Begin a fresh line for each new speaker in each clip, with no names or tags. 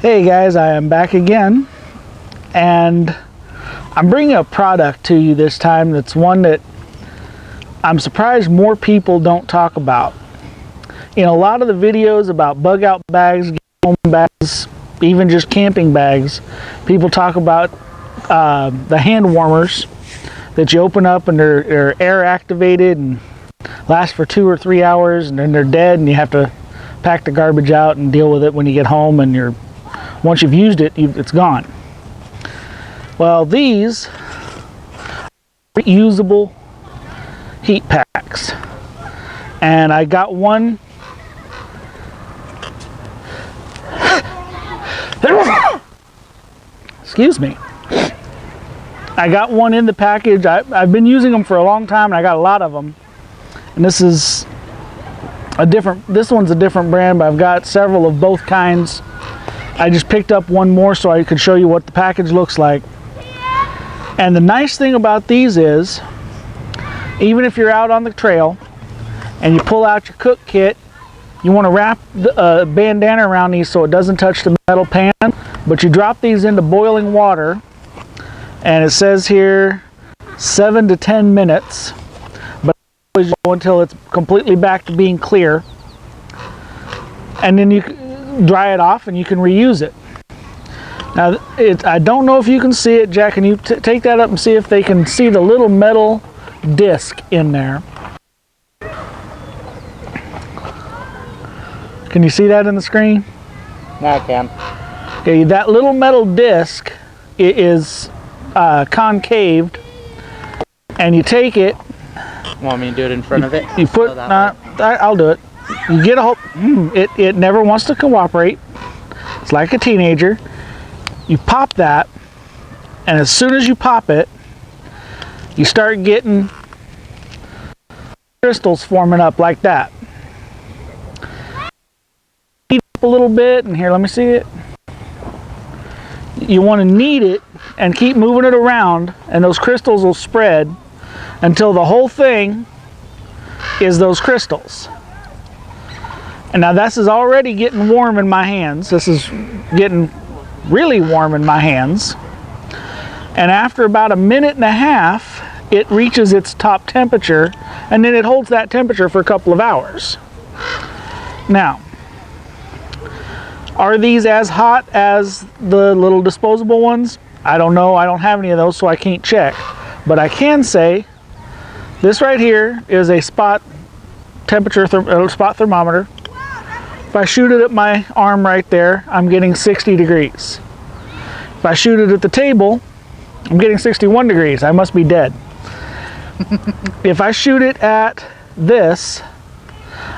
Hey guys, I am back again, and I'm bringing a product to you this time that's one that I'm surprised more people don't talk about. In a lot of the videos about bug out bags, home bags, even just camping bags, people talk about the hand warmers that you open up and they're air activated and last for 2 or 3 hours, and then they're dead and you have to pack the garbage out and deal with it when you get home, and once you've used it, it's gone. Well, these are reusable heat packs, and I got one. Excuse me. I got one in the package. I've been using them for a long time, and I got a lot of them. And this one's a different brand, but I've got several of both kinds. I just picked up one more so I could show you what the package looks like. And the nice thing about these is, even if you're out on the trail and you pull out your cook kit, you want to wrap the bandana around these so it doesn't touch the metal pan, but you drop these into boiling water, and it says here 7 to 10 minutes, but always go until it's completely back to being clear, and then you dry it off and you can reuse it. Now, I don't know if you can see it. Jack, can you take that up and see if they can see the little metal disc in there? Can you see that in the screen?
Yeah, I can.
Okay, that little metal disc is concaved, and you take it.
Want me to do it in front of it?
You put, I'll do it. You get a whole, it never wants to cooperate. It's like a teenager. You pop that, and as soon as you pop it, you start getting crystals forming up like that. Heat up a little bit, and here, let me see it. You want to knead it and keep moving it around, and those crystals will spread until the whole thing is those crystals. And now this is already getting warm in my hands. This is getting really warm in my hands. And after about 1.5 minutes, it reaches its top temperature, and then it holds that temperature for a couple of hours. Now, are these as hot as the little disposable ones? I don't know. I don't have any of those, so I can't check. But I can say this right here is a spot temperature spot thermometer. If I shoot it at my arm right there, I'm getting 60 degrees. If I shoot it at the table, I'm getting 61 degrees. I must be dead. If I shoot it at this,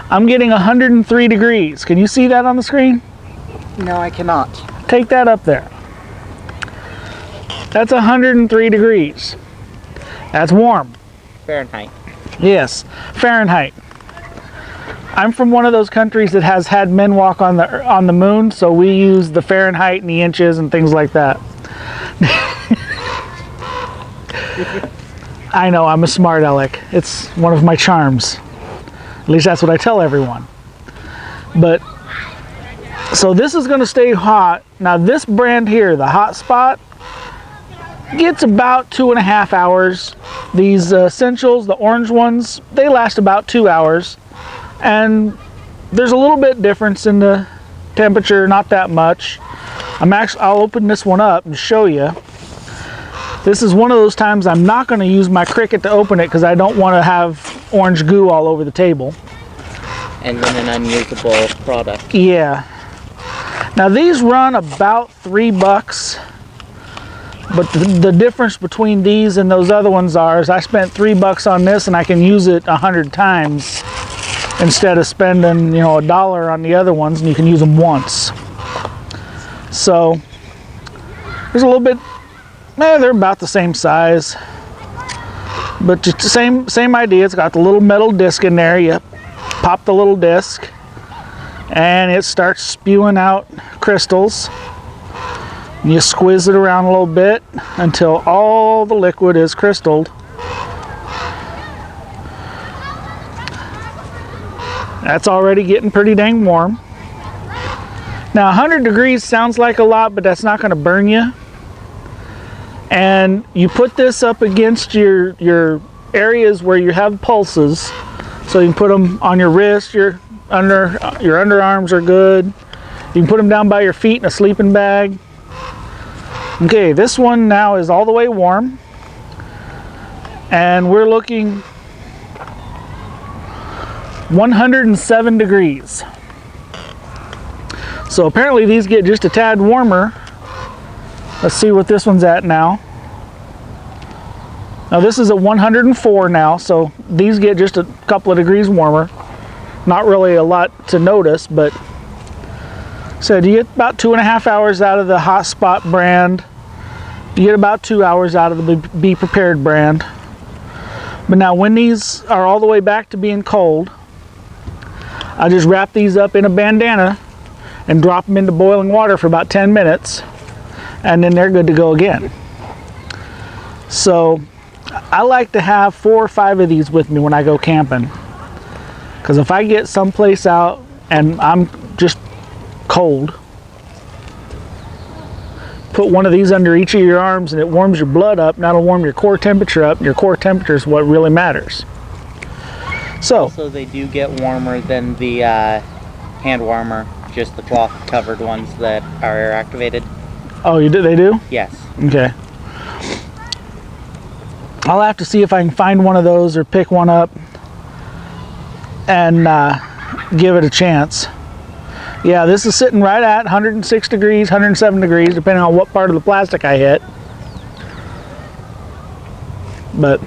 I'm getting 103 degrees. Can you see that on the screen?
No, I cannot.
Take that up there. That's 103 degrees. That's warm.
Fahrenheit.
Yes, Fahrenheit. I'm from one of those countries that has had men walk on the moon, so we use the Fahrenheit and the inches and things like that. I know, I'm a smart aleck. It's one of my charms. At least that's what I tell everyone. But so this is going to stay hot. Now this brand here, the Hot Spot, gets about 2.5 hours. These Essentials, the orange ones, they last about 2 hours. And there's a little bit difference in the temperature, not that much. I'll open this one up and show you. This is one of those times I'm not going to use my Cricut to open it because I don't want to have orange goo all over the table.
And then an unusable product.
Yeah. Now these run about $3, but the difference between these and those other ones is I spent $3 on this and I can use it 100 times. Instead of spending, $1 on the other ones, and you can use them once. So there's a little bit, they're about the same size, but just the same idea. It's got the little metal disc in there. You pop the little disc, and it starts spewing out crystals. And you squeeze it around a little bit until all the liquid is crystalled. That's already getting pretty dang warm. Now 100 degrees sounds like a lot, but that's not going to burn you. And you put this up against your areas where you have pulses, so you can put them on your wrist, your underarms are good. You can put them down by your feet in a sleeping bag. Okay, this one now is all the way warm, and we're looking 107 degrees. So apparently these get just a tad warmer. Let's see what this one's at now. Now this is at 104 now, so these get just a couple of degrees warmer. Not really a lot to notice, but so you get about 2.5 hours out of the Hot Spot brand. You get about 2 hours out of the Be Prepared brand. But now when these are all the way back to being cold, I just wrap these up in a bandana and drop them into boiling water for about 10 minutes, and then they're good to go again. So I like to have 4 or 5 of these with me when I go camping, because if I get someplace out and I'm just cold, put one of these under each of your arms and it warms your blood up, and that'll warm your core temperature up, and your core temperature is what really matters. So
they do get warmer than the hand warmer, just the cloth covered ones that are air activated.
Oh, you do? They do?
Yes.
Okay. I'll have to see if I can find one of those or pick one up and give it a chance. Yeah, this is sitting right at 106 degrees, 107 degrees, depending on what part of the plastic I hit. But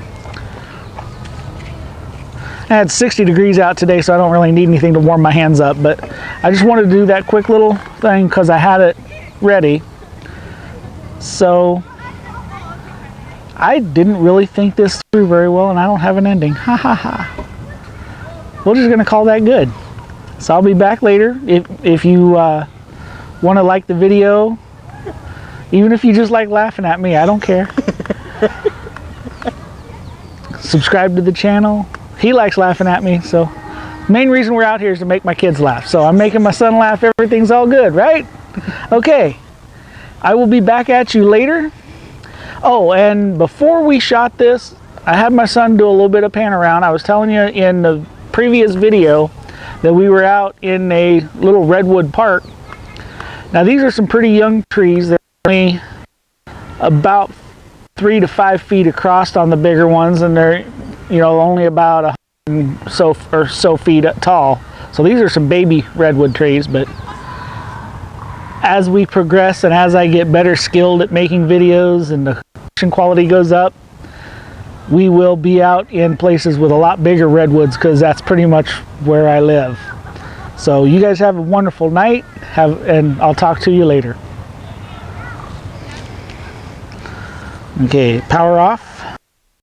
I had 60 degrees out today, so I don't really need anything to warm my hands up. But I just wanted to do that quick little thing because I had it ready. So I didn't really think this through very well, and I don't have an ending. Ha ha ha. We're just going to call that good. So I'll be back later. If you want to like the video, even if you just like laughing at me, I don't care. Subscribe to the channel. He likes laughing at me, so main reason we're out here is to make my kids laugh. So I'm making my son laugh. Everything's all good, right? Okay. I will be back at you later. Oh, and before we shot this, I had my son do a little bit of pan around. I was telling you in the previous video that we were out in a little redwood park. Now these are some pretty young trees. They're only about 3 to 5 feet across on the bigger ones, and they're, you know, only about 100 or so feet tall. So these are some baby redwood trees, but as we progress and as I get better skilled at making videos and the production quality goes up, we will be out in places with a lot bigger redwoods, because that's pretty much where I live. So you guys have a wonderful night, and I'll talk to you later. Okay, power off.